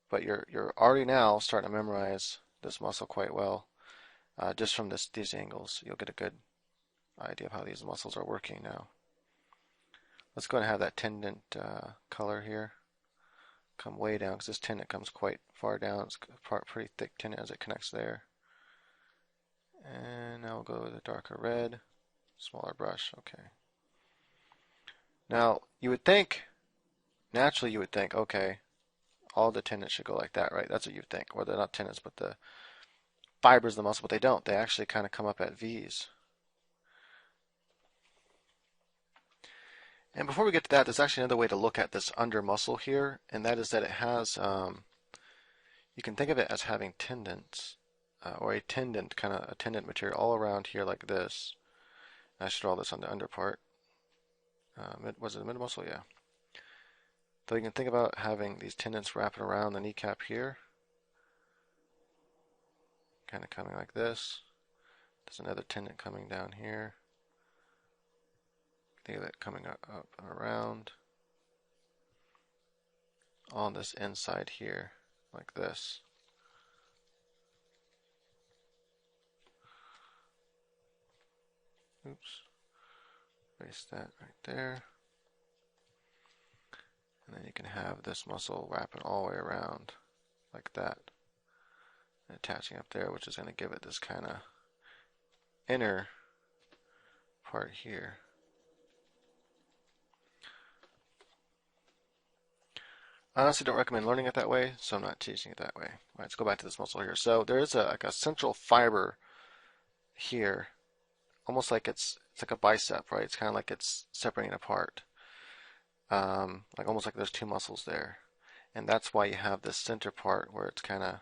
But you're already now starting to memorize this muscle quite well. Just from these angles, you'll get a good idea of how these muscles are working now. Let's go ahead and have that tendon color here come way down, because this tendon comes quite far down. It's a pretty thick tendon as it connects there. And now we'll go with a darker red, smaller brush. Okay. Now you would think, naturally you would think, okay, all the tendons should go like that, right? That's what you would think. Or they're not tendons, but the fibers of the muscle, but they don't. They actually kind of come up at V's. And before we get to that, there's actually another way to look at this under muscle here, and that is that it has, you can think of it as having tendons, or a tendon, kind of a tendon material all around here like this. I should draw this on the under part. Was it the mid muscle? Yeah. So you can think about having these tendons wrapping around the kneecap here, kind of coming like this. There's another tendon coming down here. Think of it coming up and around on this inside here, like this. Oops. Erase that right there. And then you can have this muscle wrapping all the way around like that. And attaching up there, which is going to give it this kind of inner part here. I honestly don't recommend learning it that way, so I'm not teaching it that way. All right, let's go back to this muscle here. So there is like a central fiber here, almost like it's like a bicep, right? It's kind of like it's separating apart, like almost like there's two muscles there, and that's why you have this center part where it's kind of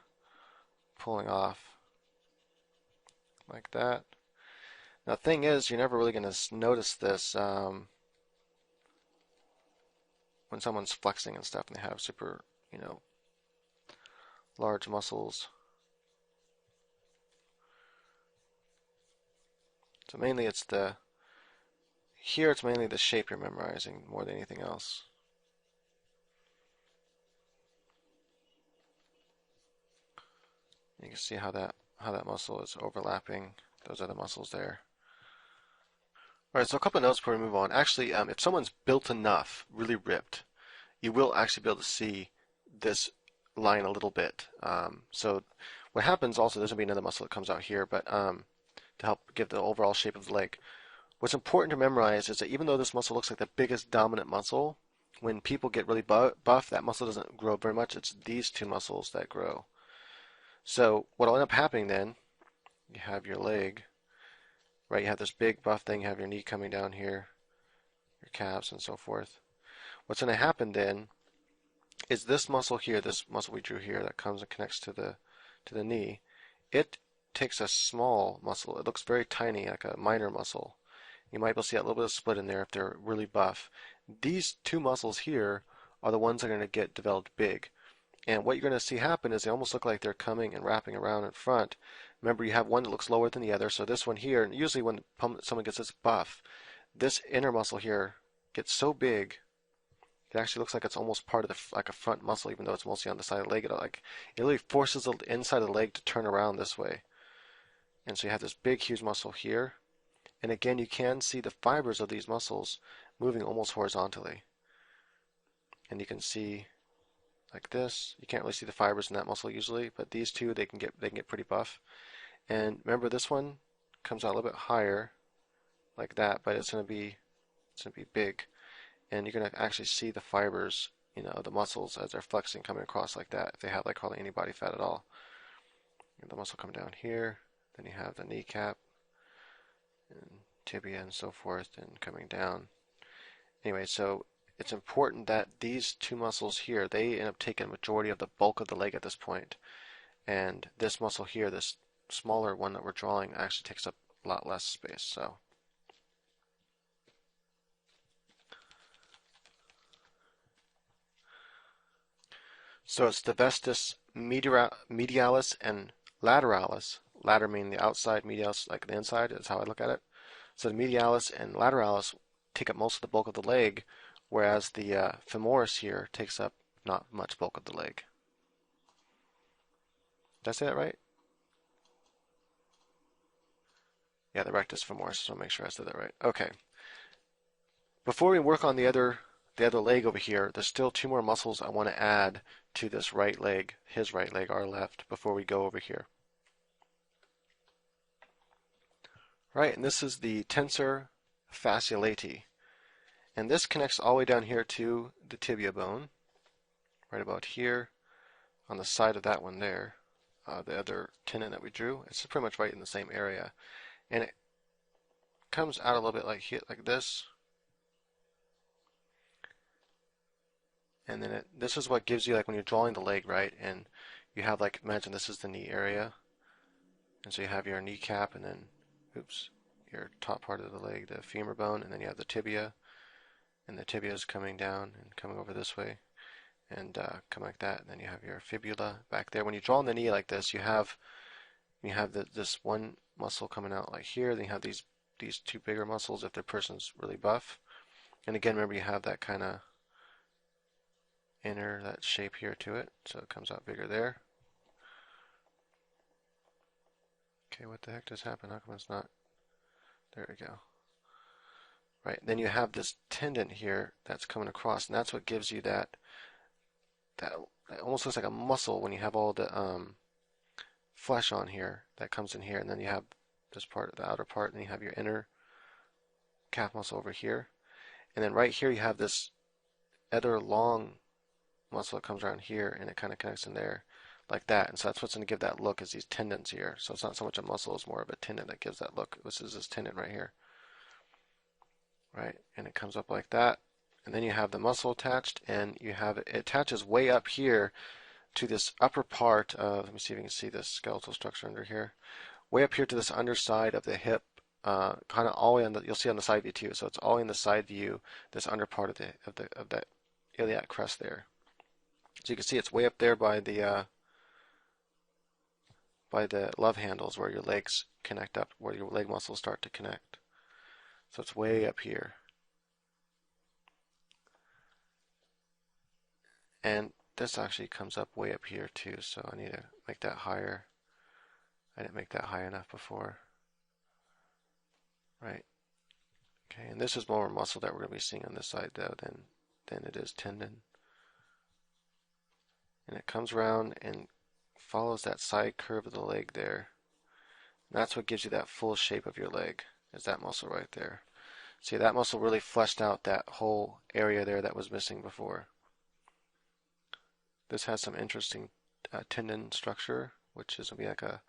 pulling off like that. Now, the thing is, you're never really going to notice this. When someone's flexing and stuff and they have super, large muscles. So mainly it's mainly the shape you're memorizing more than anything else. You can see how that muscle is overlapping those other muscles there. Alright, so a couple of notes before we move on. Actually, if someone's built enough, really ripped, you will actually be able to see this line a little bit. So what happens also, there's going to be another muscle that comes out here, but to help give the overall shape of the leg. What's important to memorize is that even though this muscle looks like the biggest dominant muscle, when people get really buff, that muscle doesn't grow very much. It's these two muscles that grow. So what will end up happening then, you have your leg, right? You have this big buff thing, you have your knee coming down here, your calves and so forth. What's going to happen then is this muscle here, this muscle we drew here that comes and connects to the knee, it takes a small muscle. It looks very tiny, like a minor muscle. You might be able to see a little bit of split in there if they're really buff. These two muscles here are the ones that are going to get developed big. And what you're going to see happen is they almost look like they're coming and wrapping around in front. Remember, you have one that looks lower than the other. So this one here, and usually when someone gets this buff, this inner muscle here gets so big, it actually looks like it's almost part of like a front muscle, even though it's mostly on the side of the leg. It really forces the inside of the leg to turn around this way. And so you have this big, huge muscle here. And again, you can see the fibers of these muscles moving almost horizontally. And you can see like this. You can't really see the fibers in that muscle usually, but these two, they can get pretty buff. And remember, this one comes out a little bit higher, like that, but it's going to be big. And you're going to actually see the fibers, the muscles as they're flexing coming across like that, if they have like hardly any body fat at all. And the muscle come down here, then you have the kneecap and tibia and so forth, and coming down. Anyway, so it's important that these two muscles here, they end up taking a majority of the bulk of the leg at this point. And this muscle here, this smaller one that we're drawing, actually takes up a lot less space. So it's the vestis medialis and lateralis. Later meaning the outside, medialis like the inside, is how I look at it. So the medialis and lateralis take up most of the bulk of the leg, whereas the femoris here takes up not much bulk of the leg. Did I say that right? Yeah, the rectus femoris, so I'll make sure I said that right. Okay. Before we work on the other leg over here, there's still two more muscles I want to add to this right leg, his right leg, our left, before we go over here. Right, and this is the tensor fasciae latae. And this connects all the way down here to the tibia bone, right about here on the side of that one there, the other tendon that we drew. It's pretty much right in the same area. And it comes out a little bit like this. And then this is what gives you, like when you're drawing the leg, right? And you have, like, imagine this is the knee area. And so you have your kneecap and then, your top part of the leg, the femur bone, and then you have the tibia. And the tibia is coming down and coming over this way and come like that. And then you have your fibula back there. When you draw on the knee like this, you have this one muscle coming out like here. Then you have these two bigger muscles if the person's really buff. And again, remember you have that kind of that shape here to it, so it comes out bigger there. Okay, what the heck just happened? How come it's not? There we go. Right, then you have this tendon here that's coming across, and that's what gives you that almost looks like a muscle when you have all the flesh on here that comes in here, and then you have this part, the outer part, and you have your inner calf muscle over here. And then right here you have this other long muscle that comes around here, and it kind of connects in there like that. And so that's what's going to give that look, is these tendons here. So it's not so much a muscle, it's more of a tendon that gives that look. This is this tendon right here. Right, and it comes up like that. And then you have the muscle attached, and you have it attaches way up here to this upper part of, let me see if you can see this skeletal structure under here. Way up here to this underside of the hip, kind of all the way on the, you'll see on the side view too. So it's all in the side view, this under part of that iliac crest there. So you can see it's way up there by the love handles where your legs connect up, where your leg muscles start to connect. So it's way up here. And this actually comes up way up here too, so I need to make that higher. I didn't make that high enough before. Right. Okay, and this is more muscle that we're going to be seeing on this side though than it is tendon. And it comes around and follows that side curve of the leg there. And that's what gives you that full shape of your leg, is that muscle right there. See, that muscle really fleshed out that whole area there that was missing before. This has some interesting tendon structure, which is going to be like a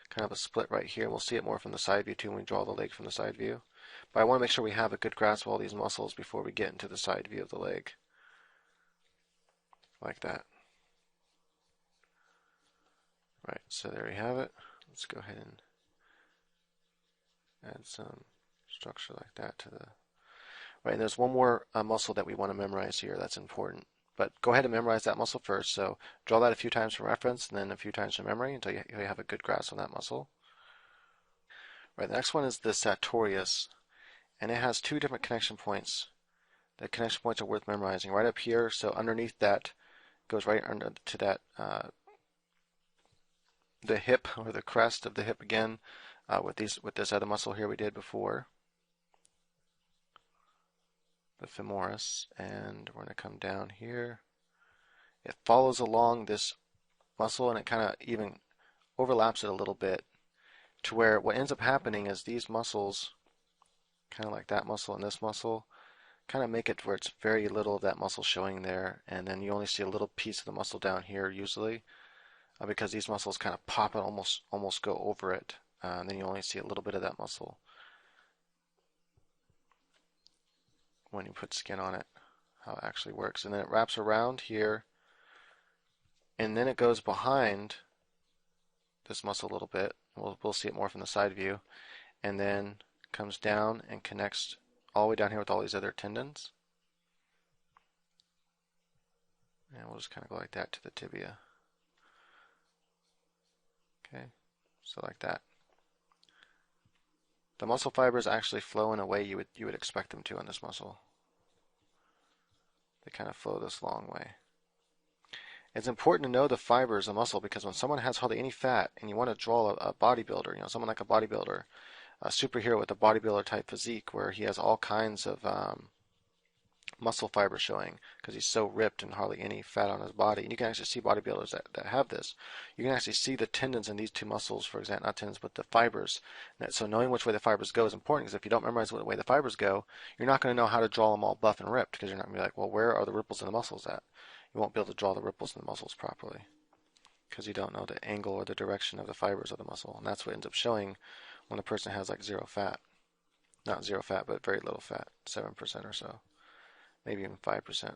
kind of a split right here. We'll see it more from the side view too when we draw the leg from the side view. But I want to make sure we have a good grasp of all these muscles before we get into the side view of the leg. Like that. Right, so there we have it. Let's go ahead and add some structure like that to the... Right, and there's one more muscle that we want to memorize here that's important. But go ahead and memorize that muscle first. So draw that a few times for reference and then a few times for memory until you have a good grasp on that muscle. Right, the next one is the sartorius, and it has two different connection points. The connection points are worth memorizing. Right up here, so underneath that goes right under to that the hip or the crest of the hip again with this other muscle here we did before, the femoris, and we're going to come down here. It follows along this muscle and it kind of even overlaps it a little bit to where what ends up happening is these muscles, kind of like that muscle and this muscle, kind of make it where it's very little of that muscle showing there, and then you only see a little piece of the muscle down here usually because these muscles kind of pop and almost go over it, and then you only see a little bit of that muscle when you put skin on it, how it actually works. And then it wraps around here, and then it goes behind this muscle a little bit. We'll see it more from the side view, and then comes down and connects all the way down here with all these other tendons. And we'll just kind of go like that to the tibia. Okay, so like that. The muscle fibers actually flow in a way you would expect them to on this muscle. They kind of flow this long way. It's important to know the fibers of muscle because when someone has hardly any fat and you want to draw a bodybuilder, someone like a bodybuilder, a superhero with a bodybuilder type physique where he has all kinds of muscle fiber showing because he's so ripped and hardly any fat on his body. And you can actually see bodybuilders that have this. You can actually see the tendons in these two muscles, for example, not tendons, but the fibers. So knowing which way the fibers go is important because if you don't memorize what way the fibers go, you're not going to know how to draw them all buff and ripped because you're not going to be like, well, where are the ripples in the muscles at? You won't be able to draw the ripples in the muscles properly because you don't know the angle or the direction of the fibers of the muscle. And that's what ends up showing when a person has like zero fat. Not zero fat, but very little fat, 7% or so. Maybe even 5%.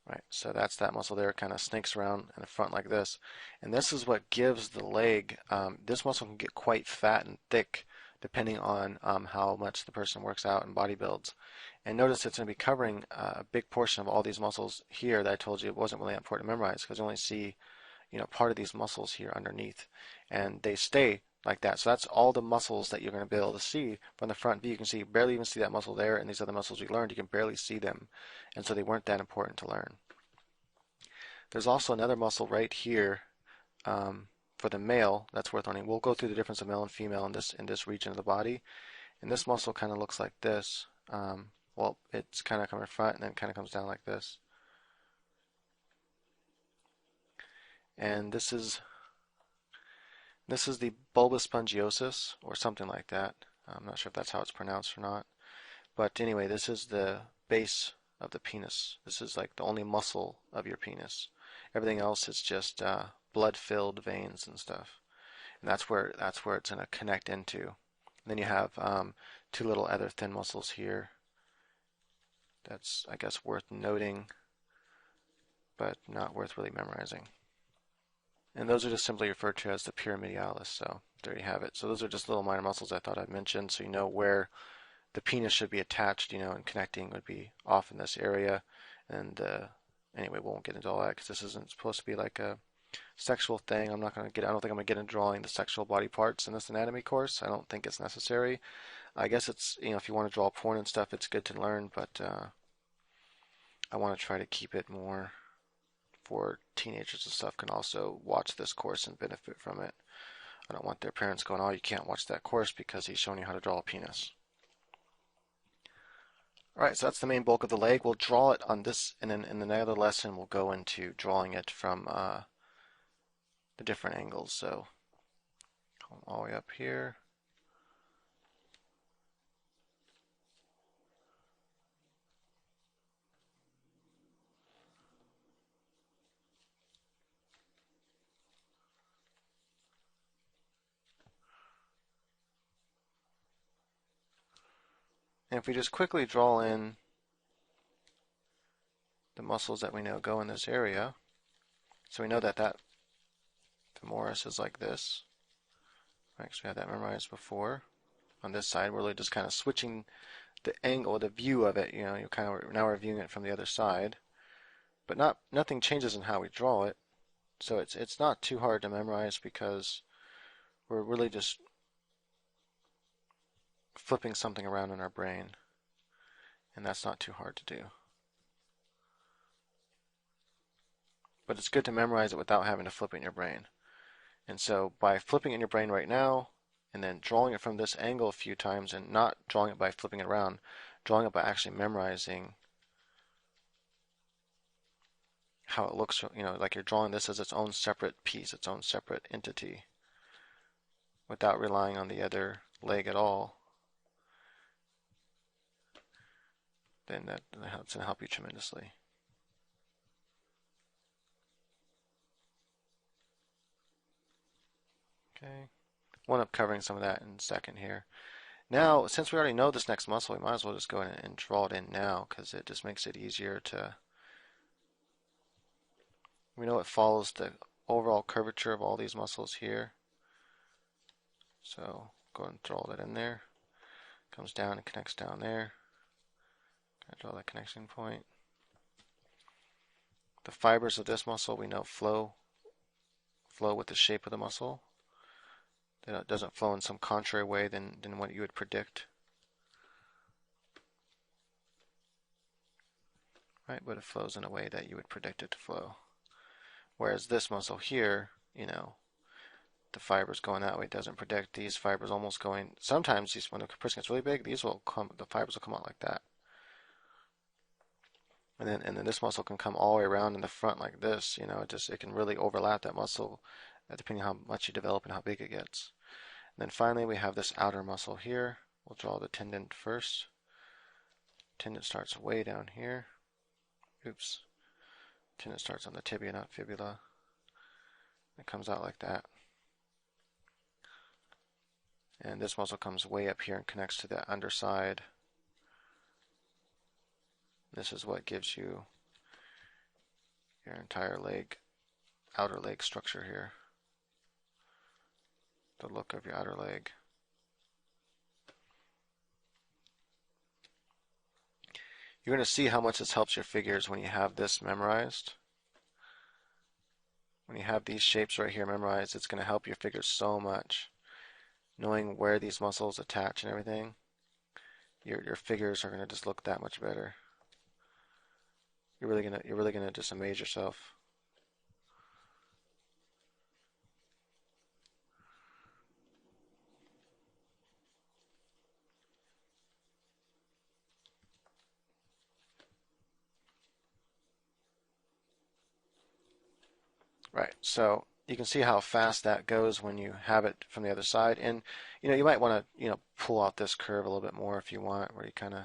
Right, so that's that muscle there, kind of snakes around in the front like this. And this is what gives the leg, this muscle can get quite fat and thick depending on how much the person works out and body builds. And notice it's going to be covering a big portion of all these muscles here that I told you it wasn't really important to memorize because you only see part of these muscles here underneath. And they stay like that. So that's all the muscles that you're going to be able to see from the front view. You can see, you barely even see that muscle there, and these other muscles we learned, you can barely see them. And so they weren't that important to learn. There's also another muscle right here for the male that's worth learning. We'll go through the difference of male and female in this region of the body. And this muscle kind of looks like this. Well, it's kind of coming in front and then kind of comes down like this. And this is the bulbus spongiosus, or something like that. I'm not sure if that's how it's pronounced or not. But anyway, this is the base of the penis. This is like the only muscle of your penis. Everything else is just blood-filled veins and stuff. And that's where it's going to connect into. And then you have two little other thin muscles here. That's, I guess, worth noting, but not worth really memorizing. And those are just simply referred to as the pyramidalis. So there you have it. So those are just little minor muscles I thought I'd mention so you know where the penis should be attached, and connecting would be off in this area. And anyway, we won't get into all that because this isn't supposed to be like a sexual thing. I don't think I'm going to get into drawing the sexual body parts in this anatomy course. I don't think it's necessary. I guess it's, if you want to draw porn and stuff, it's good to learn, but I want to try to keep it more for teenagers and stuff can also watch this course and benefit from it. I don't want their parents going, oh, you can't watch that course because he's showing you how to draw a penis. Alright, so that's the main bulk of the leg. We'll draw it on this, and then in the other lesson we'll go into drawing it from the different angles. So Come all the way up here. And if we just quickly draw in the muscles that we know go in this area, so we know that that femoris is like this. Right, so we had that memorized before. On this side, we're really just kind of switching the angle, the view of it. You know, you kind of now we're viewing it from the other side, but nothing changes in how we draw it. So it's not too hard to memorize because we're really just flipping something around in our brain, and that's not too hard to do. But it's good to memorize it without having to flip it in your brain. And so by flipping it in your brain right now, and then drawing it from this angle a few times, and not drawing it by flipping it around, drawing it by actually memorizing how it looks, you know, like you're drawing this as its own separate piece, its own separate entity, without relying on the other leg at all, then that's going to help you tremendously. Okay, we'll end up covering some of that in a second here. Now, since we already know this next muscle, we might as well just go ahead and draw it in now, because it just makes it easier to... We know it follows the overall curvature of all these muscles here. So go ahead and draw that in there. Comes down and connects down there. Draw that connection point. The fibers of this muscle we know flow with the shape of the muscle. It doesn't flow in some contrary way than what you would predict. Right, but it flows in a way that you would predict it to flow. Whereas this muscle here, you know, the fibers going that way doesn't predict. These fibers almost going, sometimes these, when the person gets really big, these will come, the fibers will come out like that. And then this muscle can come all the way around in the front like this, you know, it can really overlap that muscle depending on how much you develop and how big it gets. And then finally we have this outer muscle here. We'll draw the tendon first. Tendon starts way down here. Oops. Tendon starts on the tibia, not fibula. It comes out like that. And this muscle comes way up here and connects to the underside. This is what gives you your entire leg, outer leg structure here. The look of your outer leg. You're going to see how much this helps your figures when you have this memorized. When you have these shapes right here memorized, it's going to help your figures so much. Knowing where these muscles attach and everything, your figures are going to just look that much better. You're really gonna just amaze yourself. Right, so you can see how fast that goes when you have it from the other side. And you know, you might want to, you know, pull out this curve a little bit more if you want, where you kind of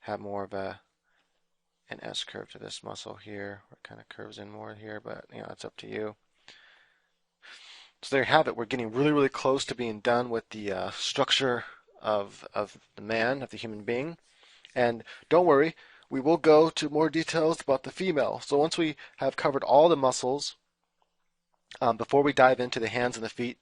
have more of an S curve to this muscle here, where it kind of curves in more here, but you know, it's up to you. So there you have it. We're getting really, really close to being done with the structure of the man, of the human being. And don't worry, we will go to more details about the female. So once we have covered all the muscles, before we dive into the hands and the feet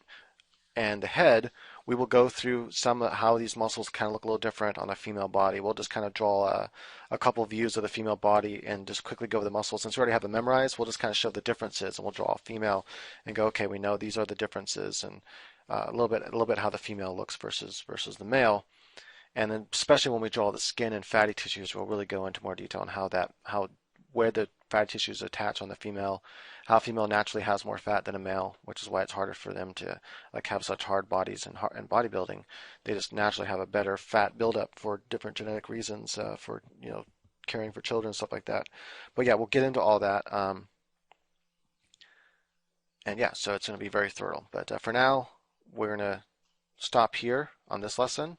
and the head, we will go through some of how these muscles kind of look a little different on a female body. We'll just kind of draw a couple of views of the female body and just quickly go over the muscles. Since we already have them memorized, we'll just kind of show the differences, and we'll draw a female and go, okay, we know these are the differences, and a little bit how the female looks versus the male. And then especially when we draw the skin and fatty tissues, we'll really go into more detail on where the fatty tissues attach on the female, how a female naturally has more fat than a male, which is why it's harder for them to like have such hard bodies in bodybuilding. They just naturally have a better fat buildup for different genetic reasons, for you know, caring for children and stuff like that. But yeah, we'll get into all that. And yeah, so it's going to be very thorough. But for now, we're going to stop here on this lesson.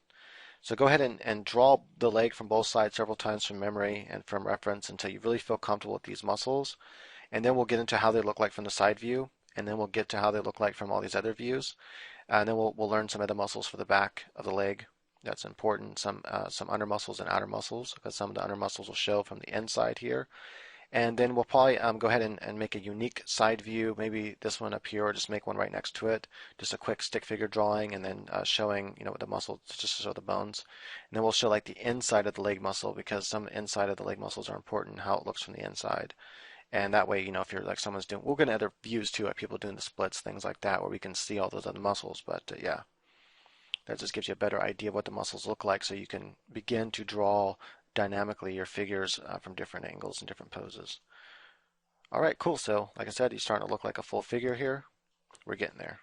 So go ahead and draw the leg from both sides several times from memory and from reference until you really feel comfortable with these muscles. And then we'll get into how they look like from the side view, and then we'll get to how they look like from all these other views. And then we'll learn some of the muscles for the back of the leg. That's important. Some under muscles and outer muscles, because some of the under muscles will show from the inside here. And then we'll probably go ahead and make a unique side view, maybe this one up here, or just make one right next to it. Just a quick stick figure drawing, and then showing, the muscles, just to show the bones. And then we'll show like the inside of the leg muscle, because some inside of the leg muscles are important, how it looks from the inside. And that way, if you're like someone's doing, we'll get other views too, like people doing the splits, things like that, where we can see all those other muscles. But yeah, that just gives you a better idea of what the muscles look like, so you can begin to draw dynamically your figures from different angles and different poses. All right, cool. So like I said, he's starting to look like a full figure here. We're getting there.